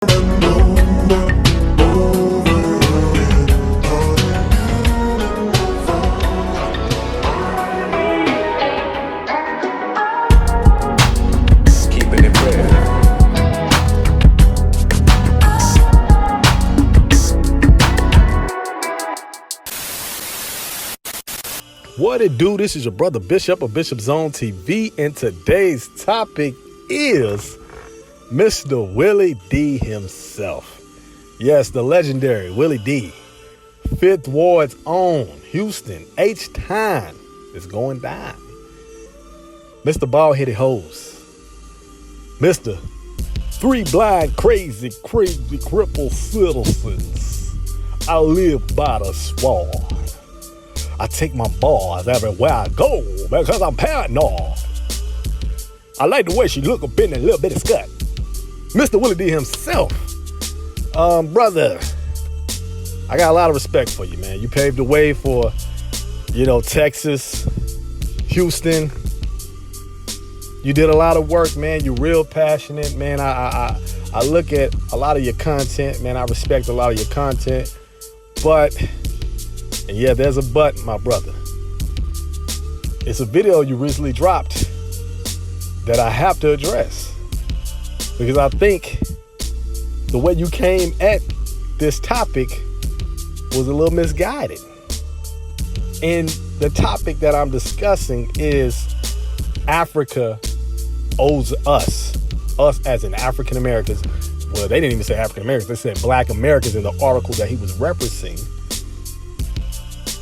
What it do? This is your brother Bishop of Bishop Zone TV, and today's topic is Mr. Willie D himself. Yes, the legendary Willie D, Fifth Ward's own Houston H-Time is going down. Mr. Bald-Headed Hose, Mr. Three Blind Crazy Crippled Citizens. I live by the sword. I take my balls everywhere I go because I'm paranoid. I like the way she look up in a little bit of skirt. Mr. Willie D himself. Brother, I got a lot of respect for you, man. You paved the way for, Texas, Houston. You did a lot of work, man. You're real passionate, man. I look at a lot of your content, man. I respect a lot of your content. But... and yeah, there's a but, my brother. It's a video you recently dropped that I have to address, because I think the way you came at this topic was a little misguided. And the topic that I'm discussing is Africa owes us as in African Americans. Well, they didn't even say African Americans. They said Black Americans in the article that he was referencing.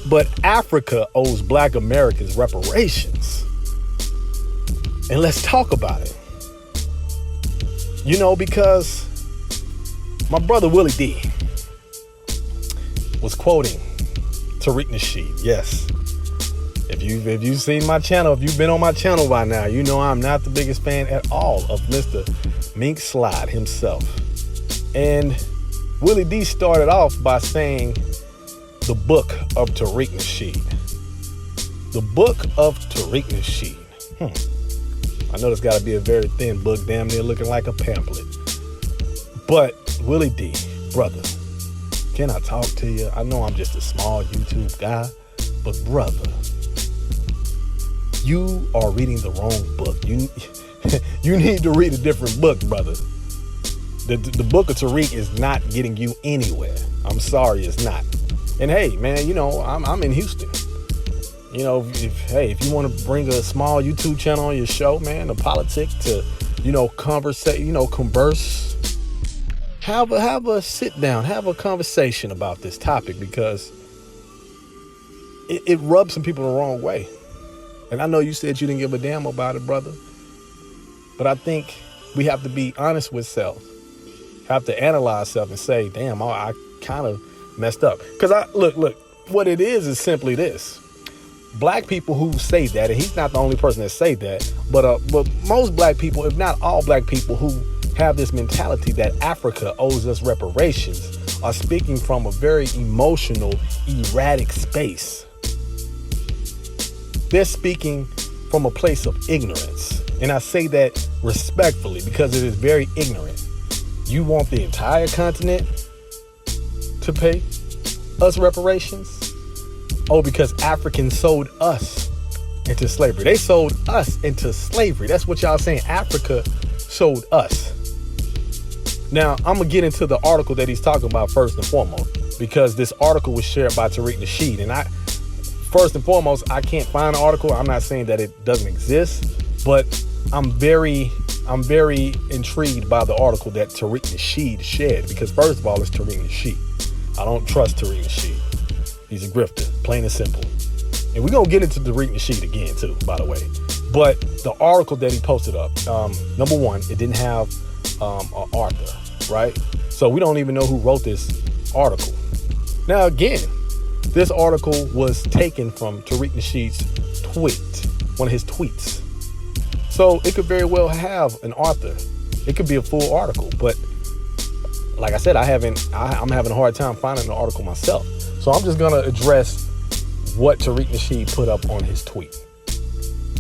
But Africa owes Black Americans reparations. And let's talk about it. Because my brother Willie D was quoting Tariq Nasheed. Yes. If you've seen my channel, if you've been on my channel by now, you know I'm not the biggest fan at all of Mr. Mink Slide himself. And Willie D started off by saying the book of Tariq Nasheed. The book of Tariq Nasheed. I know it's got to be a very thin book, damn near looking like a pamphlet. But Willie D, brother, can I talk to you? I know I'm just a small YouTube guy, but brother, you are reading the wrong book. You need to read a different book, brother. The book of Tariq is not getting you anywhere. I'm sorry, it's not. And hey, man, I'm in Houston. If you want to bring a small YouTube channel on your show, man, a politic to, converse, have a sit down, have a conversation about this topic, because it rubs some people the wrong way. And I know you said you didn't give a damn about it, brother, but I think we have to be honest with self, have to analyze self and say, damn, I kind of messed up. Because look, what it is simply this. Black people who say that, and he's not the only person that say that, but most Black people, if not all Black people who have this mentality that Africa owes us reparations, are speaking from a very emotional, erratic space. They're speaking from a place of ignorance. And I say that respectfully because it is very ignorant. You want the entire continent to pay us reparations? Oh, because Africans sold us into slavery. They sold us into slavery. That's what y'all saying. Africa sold us. Now, I'm going to get into the article that he's talking about first and foremost, because this article was shared by Tariq Nasheed. And first and foremost, I can't find an article. I'm not saying that it doesn't exist, but I'm very intrigued by the article that Tariq Nasheed shared, because first of all, it's Tariq Nasheed. I don't trust Tariq Nasheed. He's a grifter, plain and simple. And we're going to get into Tariq Nasheed again, too, by the way. But the article that he posted up, number one, it didn't have an author, right? So we don't even know who wrote this article. Now, again, this article was taken from Tariq Nasheed's tweet, one of his tweets. So it could very well have an author. It could be a full article, but like I said, I'm having a hard time finding an article myself. So I'm just gonna address what Tariq Nasheed put up on his tweet,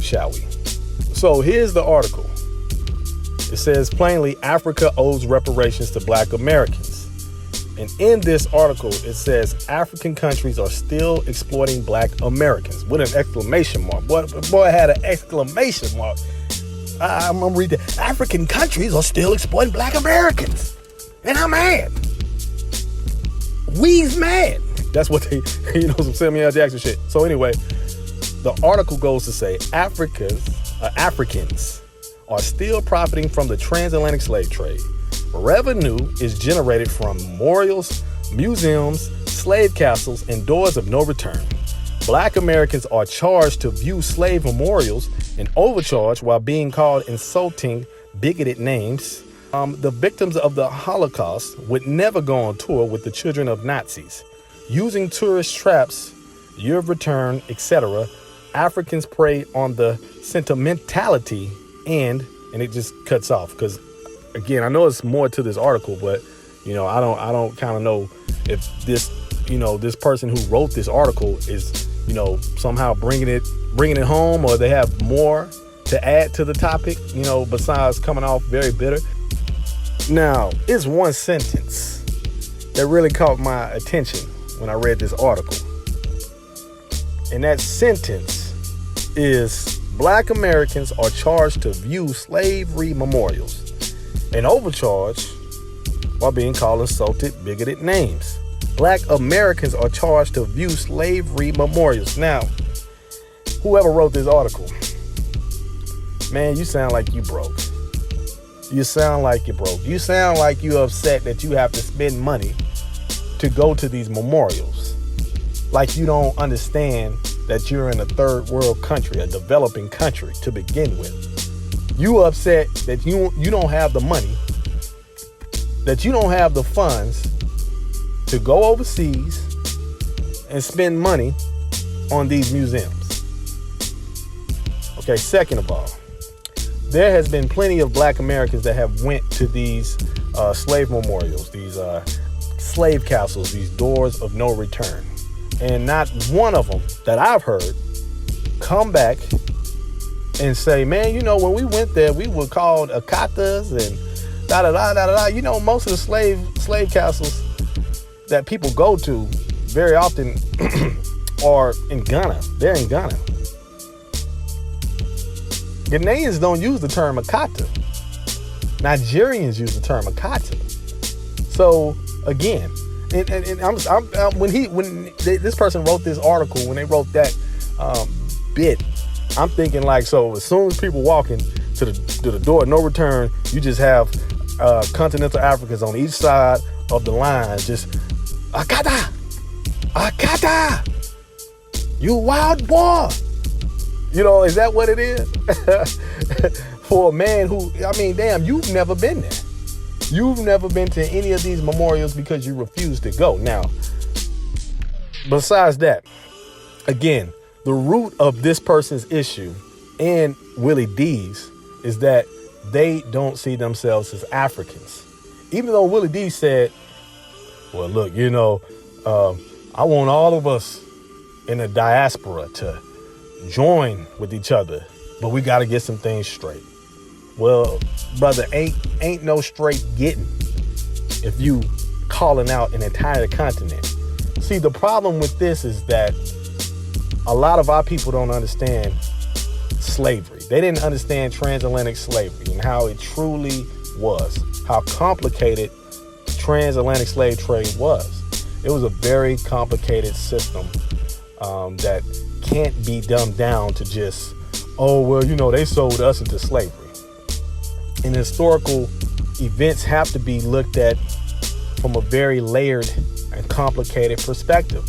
shall we? So here's the article. It says plainly, Africa owes reparations to Black Americans. And in this article, it says African countries are still exploiting Black Americans with an exclamation mark. Boy had an exclamation mark. I'm going to read that. African countries are still exploiting Black Americans. And I'm mad. We's mad. That's what they, some Samuel L. Jackson shit. So anyway, the article goes to say Africans are still profiting from the transatlantic slave trade. Revenue is generated from memorials, museums, slave castles, and doors of no return. Black Americans are charged to view slave memorials and overcharged while being called insulting, bigoted names. The victims of the Holocaust would never go on tour with the children of Nazis. Using tourist traps, year of return, etc., Africans prey on the sentimentality and it just cuts off. Because again, I know it's more to this article, but I don't kind of know if this this person who wrote this article is somehow bringing it home, or they have more to add to the topic, besides coming off very bitter. Now, it's one sentence that really caught my attention when I read this article. And that sentence is, Black Americans are charged to view slavery memorials and overcharged while being called insulted, bigoted names. Black Americans are charged to view slavery memorials. Now, whoever wrote this article, man, you sound like you broke. You sound like you're broke. You sound like you're upset that you have to spend money to go to these memorials. Like you don't understand that you're in a third world country, a developing country to begin with. You upset that you don't have the money, that you don't have the funds to go overseas and spend money on these museums. Okay, second of all, there has been plenty of Black Americans that have went to these slave memorials, these slave castles, these doors of no return. And not one of them that I've heard come back and say, man, when we went there, we were called akatas and da-da-da-da-da-da. Most of the slave castles that people go to very often are in Ghana. They're in Ghana. Ghanaians don't use the term akata. Nigerians use the term akata. So again, this person wrote this article, when they wrote that bit, I'm thinking like, so as soon as people walking to the door of no return, you just have continental Africans on each side of the line, just akata, akata, you wild boy. Is that what it is? For a man who, damn, you've never been there. You've never been to any of these memorials because you refuse to go. Now, besides that, again, the root of this person's issue and Willie D's is that they don't see themselves as Africans. Even though Willie D said, well, look, I want all of us in the diaspora to join with each other, but we got to get some things straight. Well, brother, ain't no straight getting if you calling out an entire continent. See, the problem with this is that a lot of our people don't understand slavery. They didn't understand transatlantic slavery and how it truly was, how complicated transatlantic slave trade was. It was a very complicated system that can't be dumbed down to just, they sold us into slavery. And historical events have to be looked at from a very layered and complicated perspective.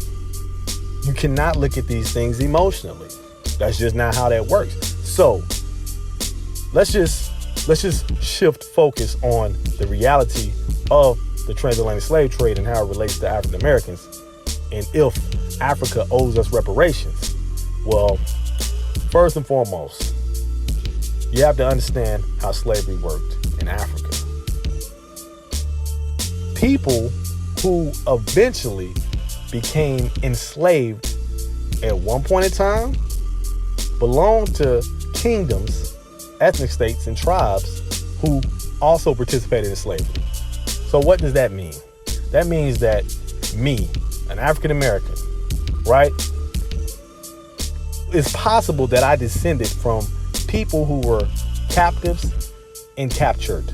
You cannot look at these things emotionally. That's just not how that works. So let's just shift focus on the reality of the transatlantic slave trade and how it relates to African Americans, and if Africa owes us reparations. Well, first and foremost, you have to understand how slavery worked in Africa. People who eventually became enslaved at one point in time belonged to kingdoms, ethnic states, and tribes who also participated in slavery. So what does that mean? That means that me, an African American, right? It's possible that I descended from people who were captives and captured.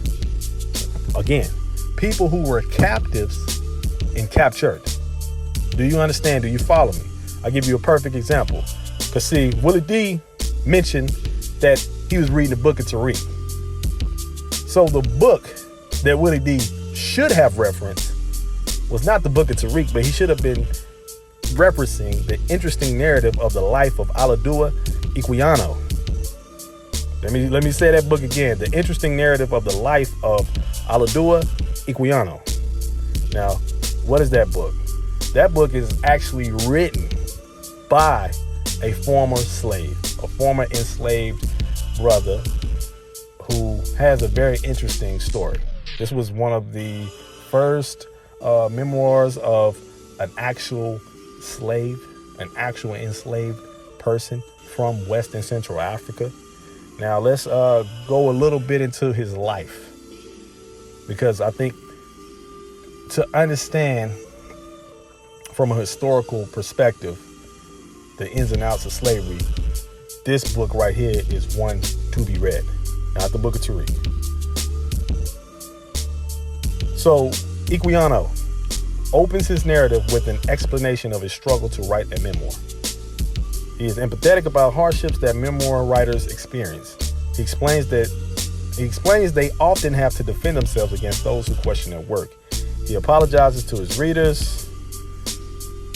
Again, people who were captives and captured. Do you understand? Do you follow me? I'll give you a perfect example. Because see, Willie D mentioned that he was reading the book of Tariq. So the book that Willie D should have referenced was not the book of Tariq, but he should have been referencing the interesting narrative of the life of Aladua Iquiano. Let me say that book again. The interesting narrative of the life of Aladua Iquiano. Now, what is that book? That book is actually written by a former slave, a former enslaved brother who has a very interesting story. This was one of the first memoirs of an actual slave, an actual enslaved person from West and Central Africa. Now let's go a little bit into his life, because I think to understand from a historical perspective the ins and outs of slavery, this book right here is one to be read, not the book of Tariq. So Iquiano opens his narrative with an explanation of his struggle to write a memoir. He is empathetic about hardships that memoir writers experience. He explains they often have to defend themselves against those who question their work. He apologizes to his readers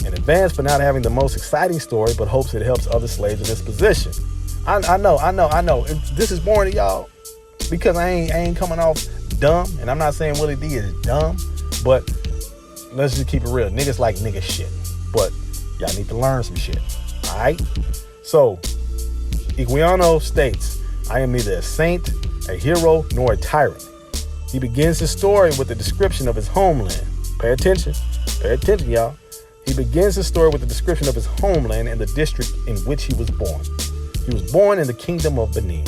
in advance for not having the most exciting story, but hopes it helps other slaves in this position. I know. This is boring to y'all because I ain't coming off dumb, and I'm not saying Willie D is dumb, but let's just keep it real. Niggas like nigga shit, but y'all need to learn some shit. All right. So Iquiano states, "I am neither a saint, a hero, nor a tyrant." He begins his story with a description of his homeland. Pay attention, y'all. He begins his story with a description of his homeland and the district in which he was born. He was born in the kingdom of Benin.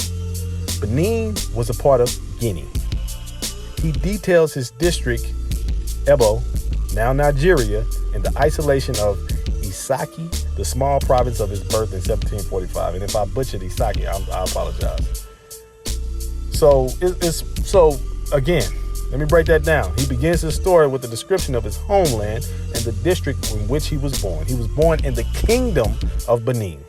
Benin was a part of Guinea. He details his district, Ebo, now Nigeria, and the isolation of Isaki, the small province of his birth in 1745. And if I butchered Isaki, I apologize. So again, let me break that down. He begins his story with a description of his homeland and the district in which he was born. He was born in the kingdom of Benin.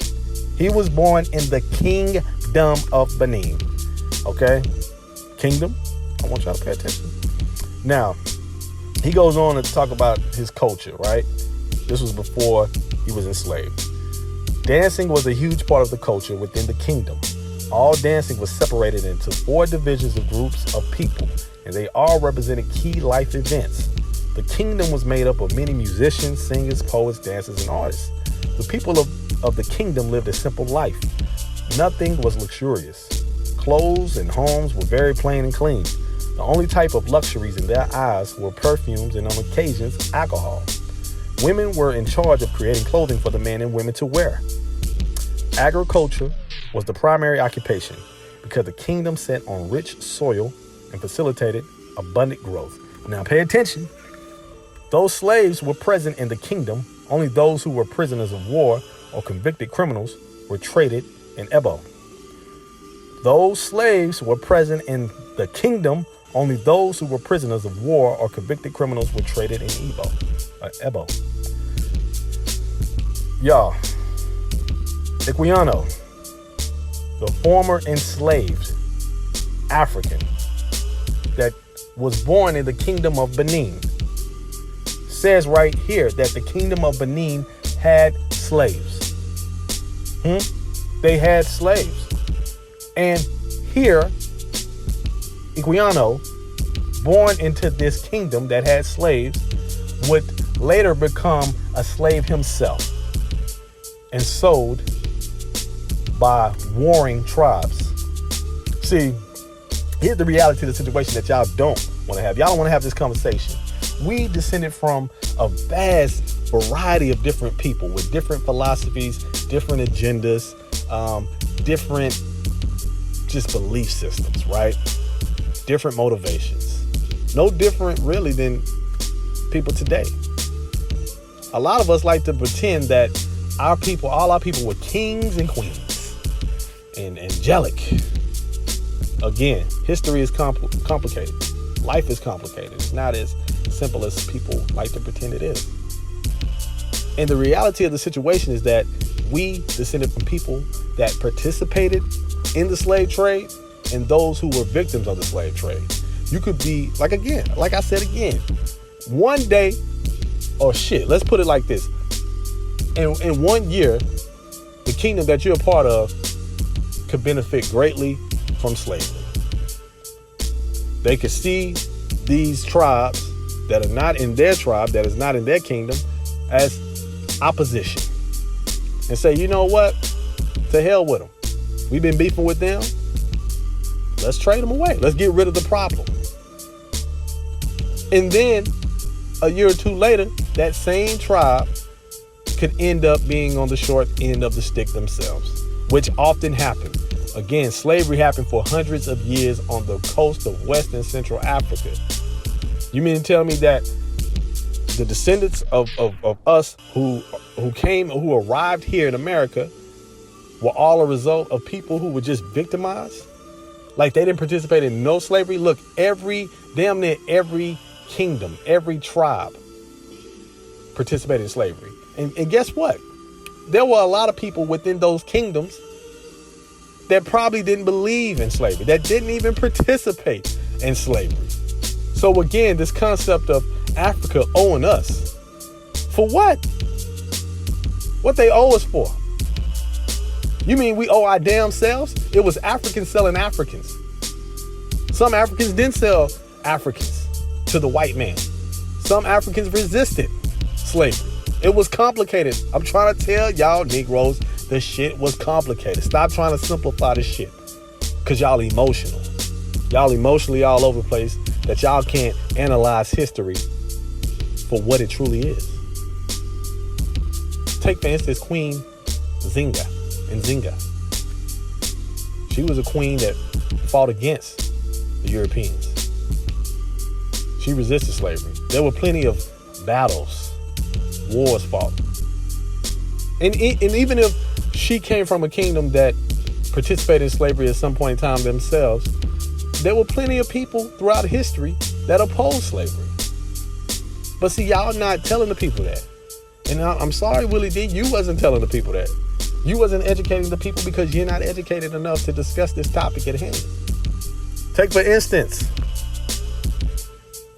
He was born in the kingdom of Benin. Okay? Kingdom. I want y'all to pay attention. Now, he goes on to talk about his culture, right? This was before he was enslaved. Dancing was a huge part of the culture within the kingdom. All dancing was separated into 4 divisions of groups of people, and they all represented key life events. The kingdom was made up of many musicians, singers, poets, dancers, and artists. The people of the kingdom lived a simple life. Nothing was luxurious. Clothes and homes were very plain and clean. The only type of luxuries in their eyes were perfumes and, on occasions, alcohol. Women were in charge of creating clothing for the men and women to wear. Agriculture was the primary occupation because the kingdom sat on rich soil and facilitated abundant growth. Now pay attention. Those slaves were present in the kingdom. Only those who were prisoners of war or convicted criminals were traded in Ebo. Those slaves were present in the kingdom. Only those who were prisoners of war or convicted criminals were traded in Ebo. Y'all, Iquiano, the former enslaved African that was born in the kingdom of Benin, says right here that the kingdom of Benin had slaves. They had slaves. And here, Iquiano, born into this kingdom that had slaves, would later become a slave himself and sold by warring tribes. See, here's the reality of the situation that y'all don't want to have. Y'all don't want to have this conversation. We descended from a vast variety of different people with different philosophies, different agendas, different just belief systems, right? different motivations. No different really than people today. A lot of us like to pretend that all our people were kings and queens and angelic. Again, history is complicated. Life is complicated. It's not as simple as people like to pretend it is. And the reality of the situation is that we descended from people that participated in the slave trade and those who were victims of the slave trade. You could be, like I said again, one day, let's put it like this. In 1 year, the kingdom that you're a part of could benefit greatly from slavery. They could see these tribes that are not in their tribe, that is not in their kingdom, as opposition. And say, you know what? To hell with them. We've been beefing with them. Let's trade them away. Let's get rid of the problem. And then a year or two later, that same tribe could end up being on the short end of the stick themselves, which often happened. Again, slavery happened for hundreds of years on the coast of West and Central Africa. You mean to tell me that the descendants of us who arrived here in America were all a result of people who were just victimized? Like they didn't participate in no slavery? Look, damn near every kingdom, every tribe participated in slavery. And guess what? There were a lot of people within those kingdoms that probably didn't believe in slavery, that didn't even participate in slavery. So again, this concept of Africa owing us. For what? What they owe us for? You mean we owe our damn selves? It was Africans selling Africans. Some Africans didn't sell Africans to the white man. Some Africans resisted slavery. It was complicated. I'm trying to tell y'all Negroes, the shit was complicated. Stop trying to simplify this shit. Because y'all emotional. Y'all emotionally all over the place that y'all can't analyze history for what it truly is. Take, for instance, Queen Zinga. She was a queen that fought against the Europeans. She resisted slavery. There were plenty of battles, wars fought. And even if she came from a kingdom that participated in slavery at some point in time themselves, there were plenty of people throughout history that opposed slavery. But see, y'all not telling the people that. And I'm sorry, Willie D, you wasn't telling the people that. You wasn't educating the people because you're not educated enough to discuss this topic at hand. Take, for instance,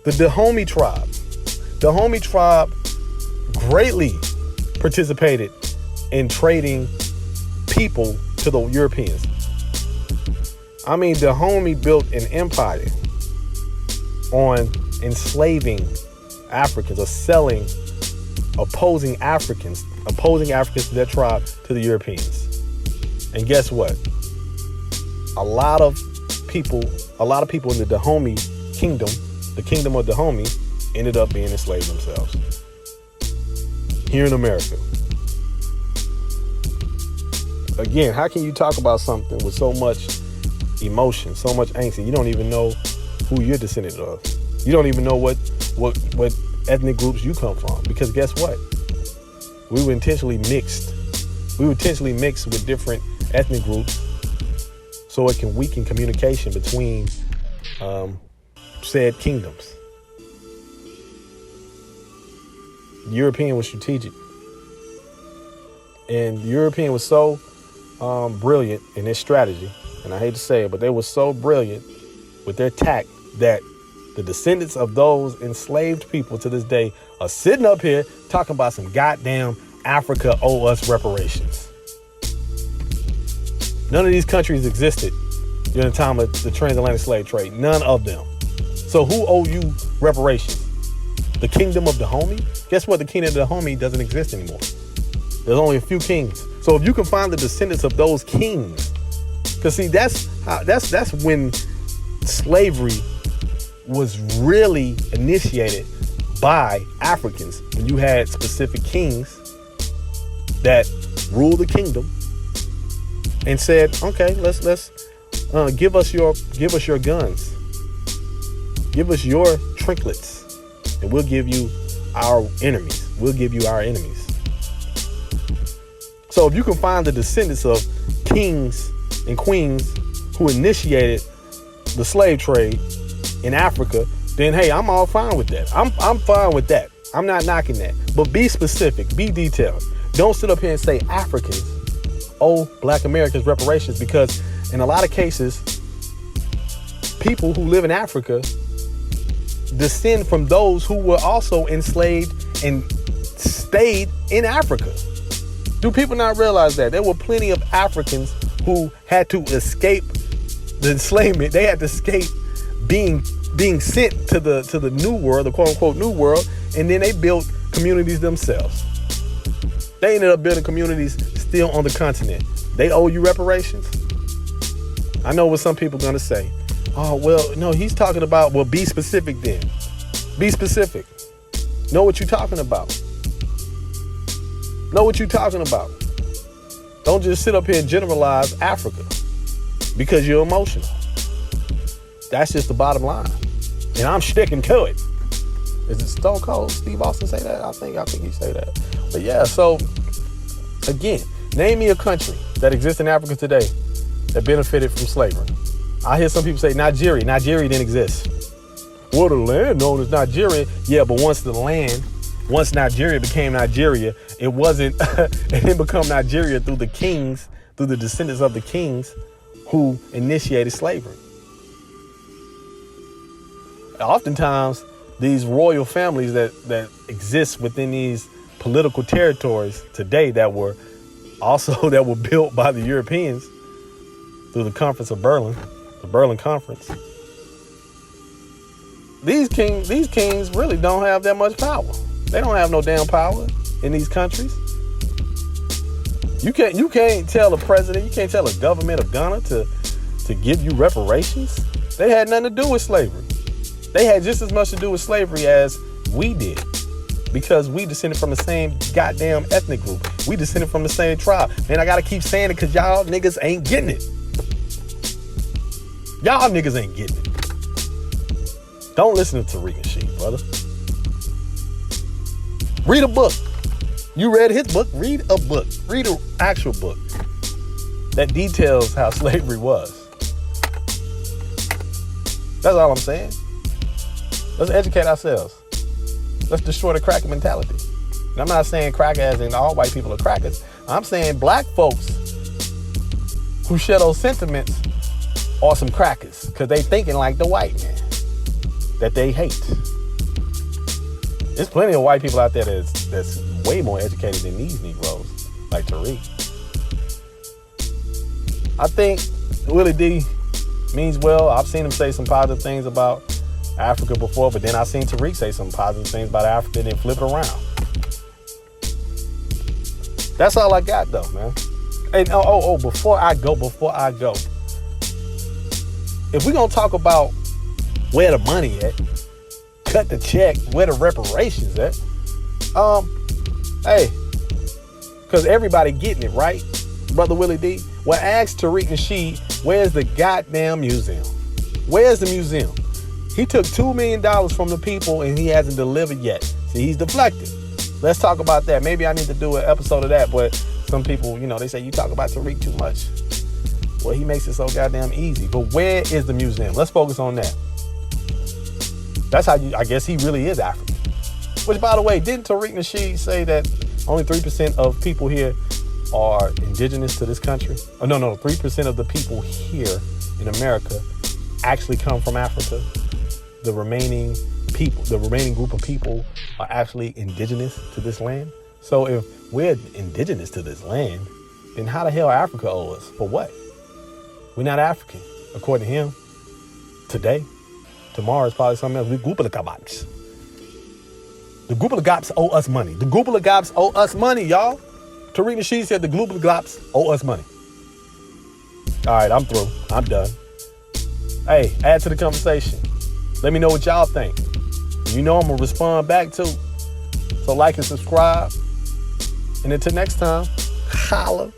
the Dahomey tribe. The Dahomey tribe greatly participated in trading people to the Europeans. I mean, Dahomey built an empire on enslaving Africans or selling, opposing Africans to their tribe to the Europeans. And guess what? A lot of people in the Dahomey kingdom, the kingdom of Dahomey, ended up being enslaved themselves here in America. Again, how can you talk about something with so much emotion, so much angst, and you don't even know who you're descendant of? You don't even know what ethnic groups you come from, because guess what? We were intentionally mixed with different ethnic groups so it can weaken communication between said kingdoms. The European was strategic, and the European was so brilliant in their strategy, and I hate to say it, but they were so brilliant with their tact that the descendants of those enslaved people to this day are sitting up here talking about some goddamn Africa owe us reparations. None of these countries existed during the time of the transatlantic slave trade. None of them. So who owe you reparations? The kingdom of Dahomey? Guess what? The kingdom of Dahomey doesn't exist anymore. There's only a few kings. So if you can find the descendants of those kings, because see, that's when slavery was really initiated by Africans, when you had specific kings that ruled the kingdom and said, okay, let's give us your guns, Give us your trinkets, and we'll give you our enemies. We'll give you our enemies. So if you can find the descendants of kings and queens who initiated the slave trade in Africa, then hey, I'm all fine with that. I'm fine with that. I'm not knocking that. But be specific, be detailed. Don't sit up here and say Africans owe Black Americans reparations, because in a lot of cases, people who live in Africa descend from those who were also enslaved and stayed in Africa. Do people not realize that? There were plenty of Africans who had to escape the enslavement. They had to escape being sent to the new world, the quote unquote new world, and then they built communities themselves. They ended up building communities still on the continent. They owe you reparations? I know what some people are gonna say. Oh, well, no, he's talking about, well, be specific then. Be specific. Know what you're talking about. Know what you're talking about. Don't just sit up here and generalize Africa because you're emotional. That's just the bottom line. And I'm sticking to it. Is it Stone Cold Steve Austin say that? I think he say that. But yeah, so again, name me a country that exists in Africa today that benefited from slavery. I hear some people say Nigeria. Nigeria didn't exist. Well, the land known as Nigeria. Yeah, but once Nigeria became Nigeria, it wasn't, it didn't become Nigeria through the kings, through the descendants of the kings who initiated slavery. Oftentimes, these royal families that exist within these political territories today that were built by the Europeans through the Conference of Berlin, the Berlin Conference. These kings really don't have that much power. They don't have no damn power in these countries. You can't tell a president, you can't tell a government of Ghana to give you reparations. They had nothing to do with slavery. They had just as much to do with slavery as we did, because we descended from the same goddamn ethnic group. We descended from the same tribe. Man, I gotta keep saying it because y'all niggas ain't getting it. Y'all niggas ain't getting it. Don't listen to Tariq Nasheed, brother. Read a book. You read his book? Read a book. Read an actual book that details how slavery was. That's all I'm saying. Let's educate ourselves. Let's destroy the cracker mentality. And I'm not saying cracker as in all white people are crackers. I'm saying black folks who share those sentiments are some crackers, because they thinking like the white man that they hate. There's plenty of white people out there that's way more educated than these Negroes, like Tariq. I think Willie D means well. I've seen him say some positive things about Africa before, but then I've seen Tariq say some positive things about Africa and then flip it around. That's all I got though, man. And before I go, if we're gonna talk about where the money at, cut the check, where the reparations at, hey, because everybody getting it, right? Brother Willie D, well, ask Tariq Nasheed, where's the goddamn museum? Where's the museum? He took $2 million from the people and he hasn't delivered yet. See, he's deflected. Let's talk about that. Maybe I need to do an episode of that, but some people, they say you talk about Tariq too much. Well, he makes it so goddamn easy. But where is the museum? Let's focus on that. That's how I guess he really is African. Which, by the way, didn't Tariq Nasheed say that only 3% of people here are indigenous to this country? Oh, no, 3% of the people here in America actually come from Africa. The remaining group of people are actually indigenous to this land. So if we're indigenous to this land, then how the hell Africa owe us? For what? We're not African, according to him. Today, tomorrow is probably something else. We Goopala Gabats. The Goopala Gabs owe us money. The Goopala Gabs owe us money, y'all. Tariq Nasheed said the Goopala Gabs owe us money. All right, I'm through. I'm done. Hey, add to the conversation. Let me know what y'all think. I'm going to respond back too. So like and subscribe. And until next time, holla.